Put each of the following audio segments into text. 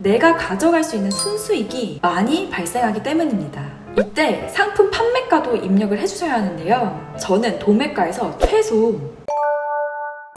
내가 가져갈 수 있는 순수익이 많이 발생하기 때문입니다. 이때 상품 판매가도 입력을 해주셔야 하는데요. 저는 도매가에서 최소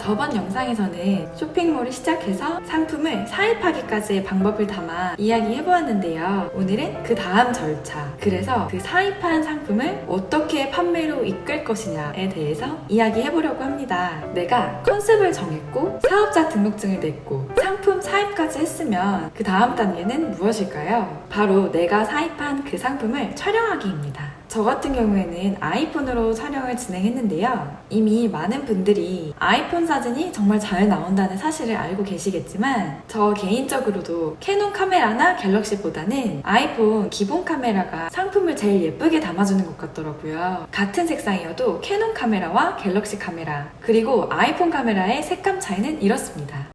저번 영상에서는 쇼핑몰을 시작해서 상품을 사입하기까지의 방법을 담아 이야기해보았는데요. 오늘은 그 다음 절차, 그래서 그 사입한 상품을 어떻게 판매로 이끌 것이냐에 대해서 이야기해보려고 합니다. 내가 컨셉을 정했고 사업자 등록증을 냈고 상품 사입까지 했으면 그 다음 단계는 무엇일까요? 바로 내가 사입한 그 상품을 촬영하기입니다. 저 같은 경우에는 아이폰으로 촬영을 진행했는데요. 이미 많은 분들이 아이폰 사진이 정말 잘 나온다는 사실을 알고 계시겠지만 저 개인적으로도 캐논 카메라나 갤럭시보다는 아이폰 기본 카메라가 상품을 제일 예쁘게 담아주는 것 같더라고요. 같은 색상이어도 캐논 카메라와 갤럭시 카메라 그리고 아이폰 카메라의 색감 차이는 이렇습니다.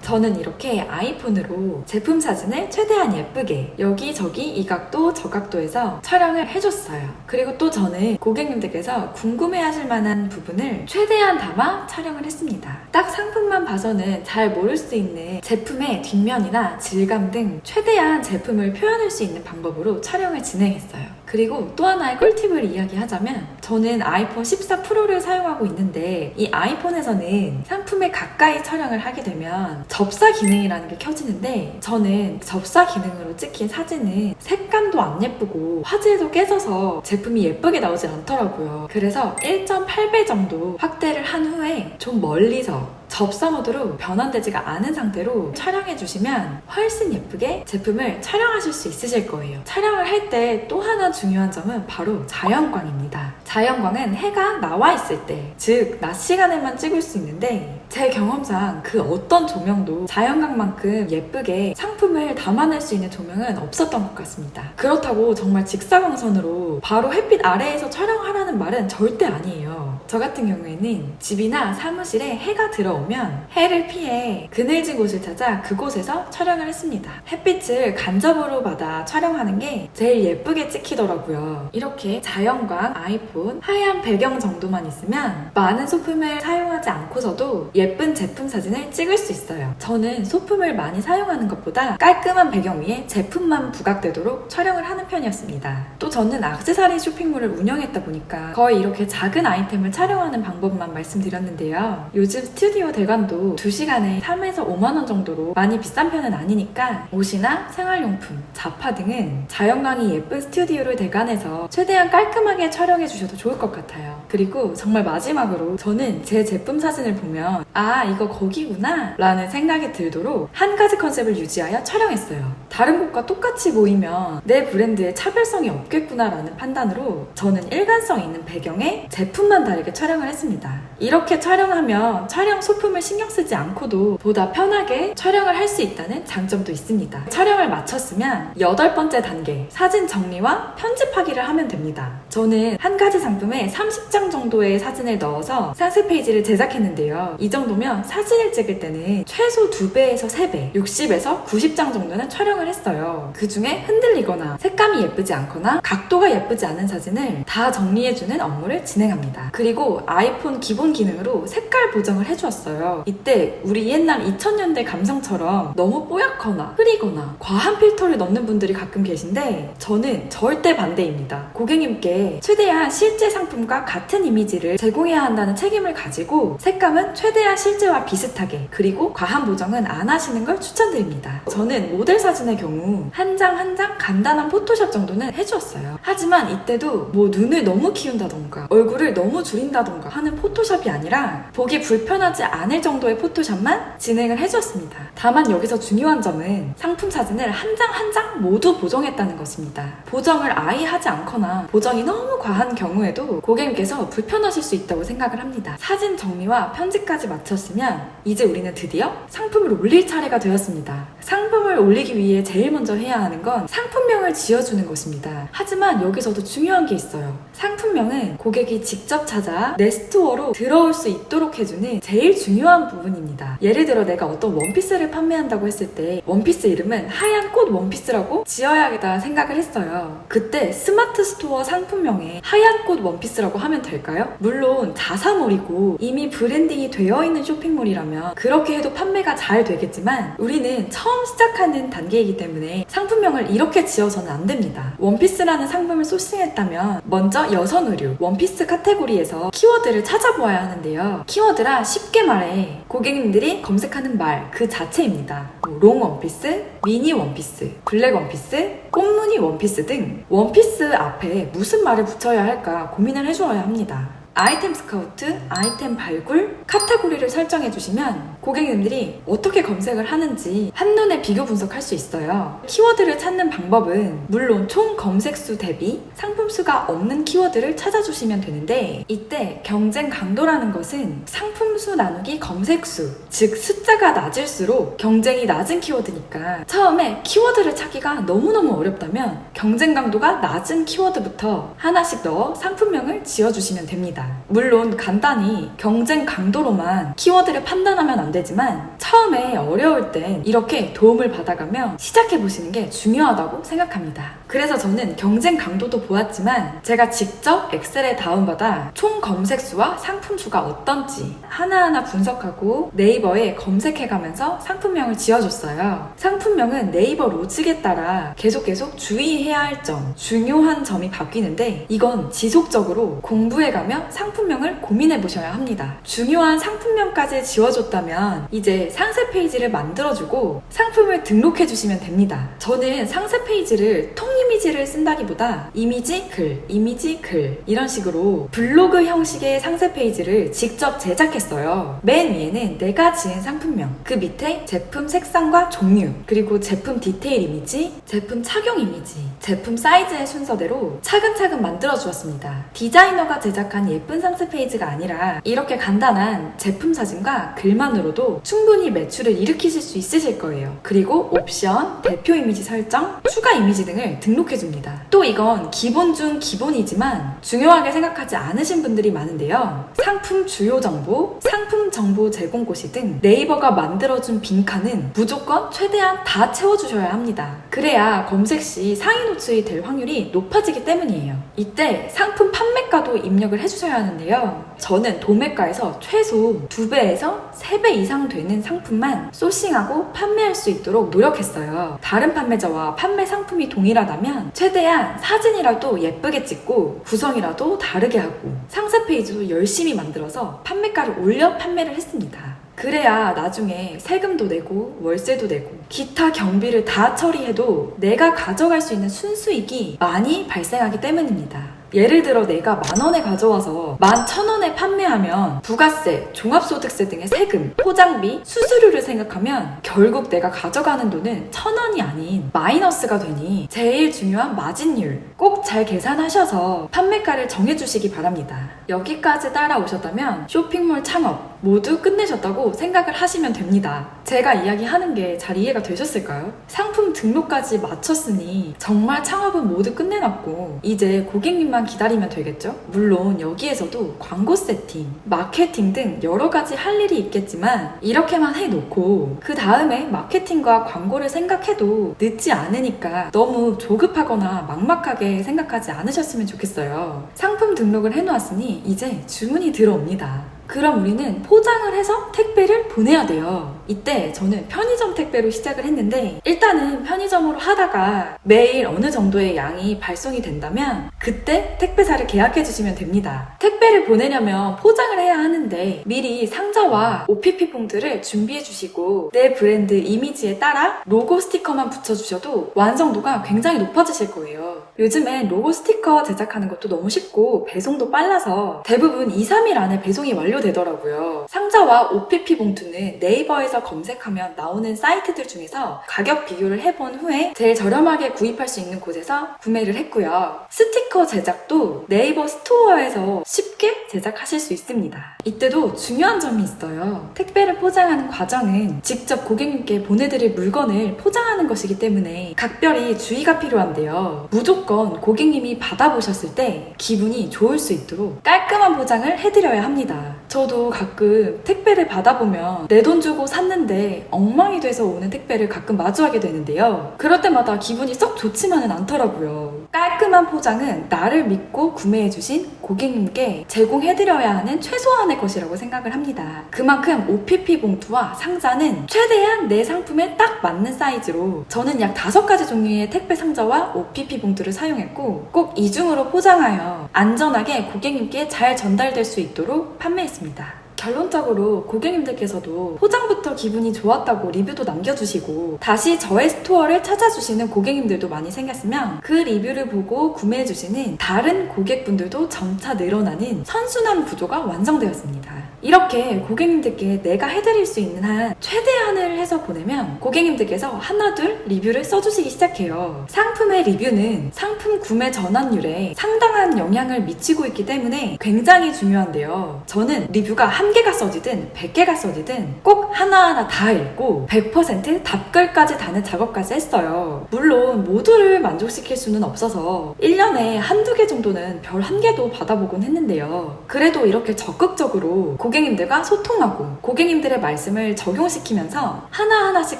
저는 이렇게 아이폰으로 제품 사진을 최대한 예쁘게 여기저기 이 각도 저 각도에서 촬영을 해줬어요. 그리고 또 저는 고객님들께서 궁금해하실 만한 부분을 최대한 담아 촬영을 했습니다. 딱 상품만 봐서는 잘 모를 수 있는 제품의 뒷면이나 질감 등 최대한 제품을 표현할 수 있는 방법으로 촬영을 진행했어요. 그리고 또 하나의 꿀팁을 이야기하자면 저는 아이폰 14 프로를 사용하고 있는데 이 아이폰에서는 상품에 가까이 촬영을 하게 되면 접사 기능이라는 게 켜지는데 저는 접사 기능으로 찍힌 사진은 색감도 안 예쁘고 화질도 깨져서 제품이 예쁘게 나오지 않더라고요. 그래서 1.8배 정도 확대를 한 후에 좀 멀리서 접사 모드로 변환되지가 않은 상태로 촬영해 주시면 훨씬 예쁘게 제품을 촬영하실 수 있으실 거예요. 촬영을 할 때 또 하나 중요한 점은 바로 자연광입니다. 자연광은 해가 나와 있을 때, 즉 낮 시간에만 찍을 수 있는데 제 경험상 그 어떤 조명도 자연광만큼 예쁘게 상품을 담아낼 수 있는 조명은 없었던 것 같습니다. 그렇다고 정말 직사광선으로 바로 햇빛 아래에서 촬영하라는 말은 절대 아니에요. 저 같은 경우에는 집이나 사무실에 해가 들어오면 해를 피해 그늘진 곳을 찾아 그곳에서 촬영을 했습니다. 햇빛을 간접으로 받아 촬영하는 게 제일 예쁘게 찍히더라고요. 이렇게 자연광, 아이폰, 하얀 배경 정도만 있으면 많은 소품을 사용하지 않고서도 예쁜 제품 사진을 찍을 수 있어요. 저는 소품을 많이 사용하는 것보다 깔끔한 배경 위에 제품만 부각되도록 촬영을 하는 편이었습니다. 또 저는 액세서리 쇼핑몰을 운영했다 보니까 거의 이렇게 작은 아이템을 촬영하는 방법만 말씀드렸는데요. 요즘 스튜디오 대관도 2시간에 3에서 5만원 정도로 많이 비싼 편은 아니니까 옷이나 생활용품, 잡화 등은 자연광이 예쁜 스튜디오를 대관해서 최대한 깔끔하게 촬영해 주셔도 좋을 것 같아요. 그리고 정말 마지막으로 저는 제 제품 사진을 보면 아 이거 거기구나 라는 생각이 들도록 한 가지 컨셉을 유지하여 촬영했어요. 다른 곳과 똑같이 보이면 내 브랜드에 차별성이 없겠구나 라는 판단으로 저는 일관성 있는 배경에 제품만 다르게 촬영을 했습니다. 이렇게 촬영하면 촬영 소품을 신경 쓰지 않고도 보다 편하게 촬영을 할 수 있다는 장점도 있습니다. 촬영을 마쳤으면 8번째 단계 사진 정리와 편집하기를 하면 됩니다. 저는 한 가지 상품에 30장 정도의 사진을 넣어서 상세 페이지를 제작했는데요. 이 정도면 사진을 찍을 때는 최소 2배에서 3배, 60에서 90장 정도는 촬영을 했어요. 그 중에 흔들리거나 색감이 예쁘지 않거나 각도가 예쁘지 않은 사진을 다 정리해주는 업무를 진행합니다. 그리고 아이폰 기본 기능으로 색깔 보정을 해주었어요. 이때 우리 옛날 2000년대 감성처럼 너무 뽀얗거나 흐리거나 과한 필터를 넣는 분들이 가끔 계신데 저는 절대 반대입니다. 고객님께 최대한 실제 상품과 같은 이미지를 제공해야 한다는 책임을 가지고 색감은 최대한 실제와 비슷하게 그리고 과한 보정은 안 하시는 걸 추천드립니다. 저는 모델 사진의 경우 한 장 한 장 간단한 포토샵 정도는 해주었어요. 하지만 이때도 뭐 눈을 너무 키운다던가 얼굴을 너무 줄인다던가 하는 포토샵이 아니라 보기 불편하지 않을 정도의 포토샵만 진행을 해주었습니다. 다만 여기서 중요한 점은 상품 사진을 한 장 한 장 모두 보정했다는 것입니다. 보정을 아예 하지 않거나 보정이 너무 과한 경우에도 고객님께서 불편하실 수 있다고 생각을 합니다. 사진 정리와 편집까지 마쳤으면 이제 우리는 드디어 상품을 올릴 차례가 되었습니다. 상품을 올리기 위해 제일 먼저 해야 하는 건 상품명을 지어주는 것입니다. 하지만 여기서도 중요한 게 있어요. 상품명은 고객이 직접 찾아 내 스토어로 들어올 수 있도록 해주는 제일 중요한 부분입니다. 예를 들어 내가 어떤 원피스를 판매한다고 했을 때 원피스 이름은 하얀 꽃 원피스라고 지어야겠다 생각을 했어요. 그때 스마트 스토어 상품명에 하얀 꽃 원피스라고 하면 될까요? 물론 자사몰이고 이미 브랜딩이 되어 있는 쇼핑몰이라면 그렇게 해도 판매가 잘 되겠지만 우리는 처음 시작하는 단계이기 때문에 상품명을 이렇게 지어서는 안 됩니다. 원피스라는 상품을 소싱했다면 먼저 여성 의류, 원피스 카테고리에서 키워드를 찾아보아야 하는데요. 키워드라 쉽게 말해 고객님들이 검색하는 말 그 자체입니다. 롱 원피스, 미니 원피스, 블랙 원피스, 꽃무늬 원피스 등 원피스 앞에 무슨 말을 붙여야 할까 고민을 해주어야 합니다. 아이템 스카우트, 아이템 발굴, 카테고리를 설정해 주시면 고객님들이 어떻게 검색을 하는지 한눈에 비교 분석할 수 있어요. 키워드를 찾는 방법은 물론 총 검색수 대비 상품 수가 없는 키워드를 찾아주시면 되는데 이때 경쟁 강도라는 것은 상품 수 나누기 검색수, 즉 숫자가 낮을수록 경쟁이 낮은 키워드니까 처음에 키워드를 찾기가 너무너무 어렵다면 경쟁 강도가 낮은 키워드부터 하나씩 넣어 상품명을 지어주시면 됩니다. 물론 간단히 경쟁 강도로만 키워드를 판단하면 안 되지만 처음에 어려울 땐 이렇게 도움을 받아가며 시작해보시는 게 중요하다고 생각합니다. 그래서 저는 경쟁 강도도 보았지만 제가 직접 엑셀에 다운받아 총 검색수와 상품 수가 어떤지 하나하나 분석하고 네이버에 검색해가면서 상품명을 지어줬어요. 상품명은 네이버 로직에 따라 계속 주의해야 할 점, 중요한 점이 바뀌는데 이건 지속적으로 공부해가며 상품명을 고민해보셔야 합니다. 중요한 상품명까지 지워줬다면 이제 상세 페이지를 만들어주고 상품을 등록해주시면 됩니다. 저는 상세 페이지를 통 이미지를 쓴다기보다 이미지 글 이런 식으로 블로그 형식의 상세 페이지를 직접 제작했어요. 맨 위에는 내가 지은 상품명, 그 밑에 제품 색상과 종류, 그리고 제품 디테일 이미지, 제품 착용 이미지, 제품 사이즈의 순서대로 차근차근 만들어 주었습니다. 디자이너가 제작한 예쁜 상세 페이지가 아니라 이렇게 간단한 제품 사진과 글만으로도 충분히 매출을 일으키실 수 있으실 거예요. 그리고 옵션, 대표 이미지 설정, 추가 이미지 등을 등록해줍니다. 또 이건 기본 중 기본이지만 중요하게 생각하지 않으신 분들이 많은데요. 상품 주요 정보, 상품 정보 제공 고시 등 네이버가 만들어준 빈칸은 무조건 최대한 다 채워주셔야 합니다. 그래야 검색 시 상위 노출이 될 확률이 높아지기 때문이에요. 이때 상품 판매가도 입력을 해주셔야 하는데요. 저는 도매가에서 최소 2배에서 3배 이상 되는 상품만 소싱하고 판매할 수 있도록 노력했어요. 다른 판매자와 판매 상품이 동일하다면 최대한 사진이라도 예쁘게 찍고 구성이라도 다르게 하고 상세 페이지도 열심히 만들어서 판매가를 올려 판매를 했습니다. 그래야 나중에 세금도 내고 월세도 내고 기타 경비를 다 처리해도 내가 가져갈 수 있는 순수익이 많이 발생하기 때문입니다. 예를 들어 내가 10,000원에 가져와서 11,000원에 판매하면 부가세, 종합소득세 등의 세금, 포장비, 수수료를 생각하면 결국 내가 가져가는 돈은 1,000원이 아닌 마이너스가 되니 제일 중요한 마진율 꼭 잘 계산하셔서 판매가를 정해주시기 바랍니다. 여기까지 따라오셨다면 쇼핑몰 창업 모두 끝내셨다고 생각을 하시면 됩니다. 제가 이야기하는 게 잘 이해가 되셨을까요? 상품 등록까지 마쳤으니 정말 창업은 모두 끝내놨고 이제 고객님만 기다리면 되겠죠? 물론 여기에서도 광고 세팅, 마케팅 등 여러 가지 할 일이 있겠지만 이렇게만 해놓고 그 다음에 마케팅과 광고를 생각해도 늦지 않으니까 너무 조급하거나 막막하게 생각하지 않으셨으면 좋겠어요. 상품 등록을 해놓았으니 이제 주문이 들어옵니다. 그럼 우리는 포장을 해서 택배를 보내야 돼요. 이때 저는 편의점 택배로 시작을 했는데 일단은 편의점으로 하다가 매일 어느 정도의 양이 발송이 된다면 그때 택배사를 계약해 주시면 됩니다. 택배를 보내려면 포장을 해야 하는데 미리 상자와 OPP 봉투를 준비해 주시고 내 브랜드 이미지에 따라 로고 스티커만 붙여주셔도 완성도가 굉장히 높아지실 거예요. 요즘엔 로고 스티커 제작하는 것도 너무 쉽고 배송도 빨라서 대부분 2-3일 안에 배송이 완료되더라고요. 상자와 OPP 봉투는 네이버에서 인터넷에서 검색하면 나오는 사이트들 중에서 가격 비교를 해본 후에 제일 저렴하게 구입할 수 있는 곳에서 구매를 했고요. 스티커 제작도 네이버 스토어에서 쉽게 제작하실 수 있습니다. 이때도 중요한 점이 있어요. 택배를 포장하는 과정은 직접 고객님께 보내드릴 물건을 포장하는 것이기 때문에 각별히 주의가 필요한데요. 무조건 고객님이 받아보셨을 때 기분이 좋을 수 있도록 깔끔한 포장을 해드려야 합니다. 저도 가끔 택배를 받아보면 내 돈 주고 샀는데 엉망이 돼서 오는 택배를 가끔 마주하게 되는데요. 그럴 때마다 기분이 썩 좋지만은 않더라고요. 깔끔한 포장은 나를 믿고 구매해주신 고객님께 제공해드려야 하는 최소한의 것이라고 생각을 합니다. 그만큼 OPP 봉투와 상자는 최대한 내 상품에 딱 맞는 사이즈로 저는 약 5가지 종류의 택배 상자와 OPP 봉투를 사용했고 꼭 이중으로 포장하여 안전하게 고객님께 잘 전달될 수 있도록 판매했습니다. 결론적으로 고객님들께서도 포장부터 기분이 좋았다고 리뷰도 남겨주시고 다시 저의 스토어를 찾아주시는 고객님들도 많이 생겼으면 그 리뷰를 보고 구매해주시는 다른 고객분들도 점차 늘어나는 선순환 구조가 완성되었습니다. 이렇게 고객님들께 내가 해드릴 수 있는 한 최대한을 해서 보내면 고객님들께서 하나둘 리뷰를 써주시기 시작해요. 상품의 리뷰는 상품 구매 전환율에 상당한 영향을 미치고 있기 때문에 굉장히 중요한데요. 저는 리뷰가 1개가 써지든 100개가 써지든 꼭 하나하나 다 읽고 100% 답글까지 다는 작업까지 했어요. 물론 모두를 만족시킬 수는 없어서 1년에 한두 개 정도는 별 1개도 받아보곤 했는데요. 그래도 이렇게 적극적으로 고객님들과 소통하고 고객님들의 말씀을 적용시키면서 하나하나씩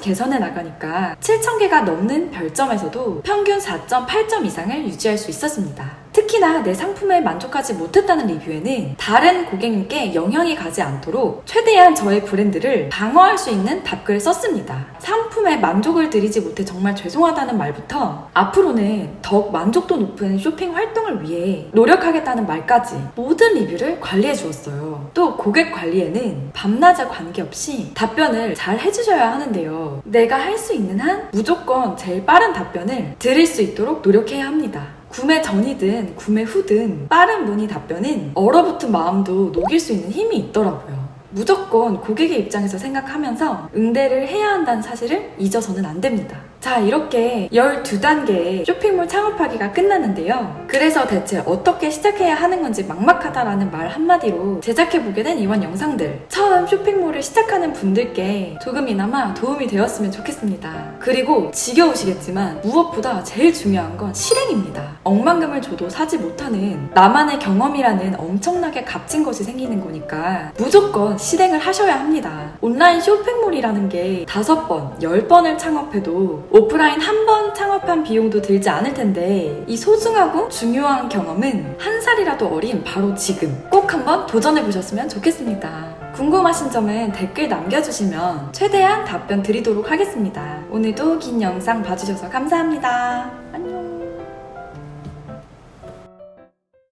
개선해 나가니까 7,000개가 넘는 별점에서도 평균 4.8점 이상을 유지할 수 있었습니다. 특히나 내 상품에 만족하지 못했다는 리뷰에는 다른 고객님께 영향이 가지 않도록 최대한 저의 브랜드를 방어할 수 있는 답글을 썼습니다. 상품에 만족을 드리지 못해 정말 죄송하다는 말부터 앞으로는 더욱 만족도 높은 쇼핑 활동을 위해 노력하겠다는 말까지 모든 리뷰를 관리해 주었어요. 또 고객 관리에는 밤낮에 관계없이 답변을 잘 해주셔야 하는데요. 내가 할 수 있는 한 무조건 제일 빠른 답변을 드릴 수 있도록 노력해야 합니다. 구매 전이든 구매 후든 빠른 문의 답변은 얼어붙은 마음도 녹일 수 있는 힘이 있더라고요. 무조건 고객의 입장에서 생각하면서 응대를 해야 한다는 사실을 잊어서는 안 됩니다. 자, 이렇게 12단계의 쇼핑몰 창업하기가 끝났는데요. 그래서 대체 어떻게 시작해야 하는 건지 막막하다라는 말 한마디로 제작해보게 된 이번 영상들. 처음 쇼핑몰을 시작하는 분들께 조금이나마 도움이 되었으면 좋겠습니다. 그리고 지겨우시겠지만 무엇보다 제일 중요한 건 실행입니다. 억만금을 줘도 사지 못하는 나만의 경험이라는 엄청나게 값진 것이 생기는 거니까 무조건 실행을 하셔야 합니다. 온라인 쇼핑몰이라는 게 5번, 10번을 창업해도 오프라인 한 번 창업한 비용도 들지 않을 텐데 이 소중하고 중요한 경험은 한 살이라도 어린 바로 지금 꼭 한번 도전해보셨으면 좋겠습니다. 궁금하신 점은 댓글 남겨주시면 최대한 답변 드리도록 하겠습니다. 오늘도 긴 영상 봐주셔서 감사합니다. 안녕.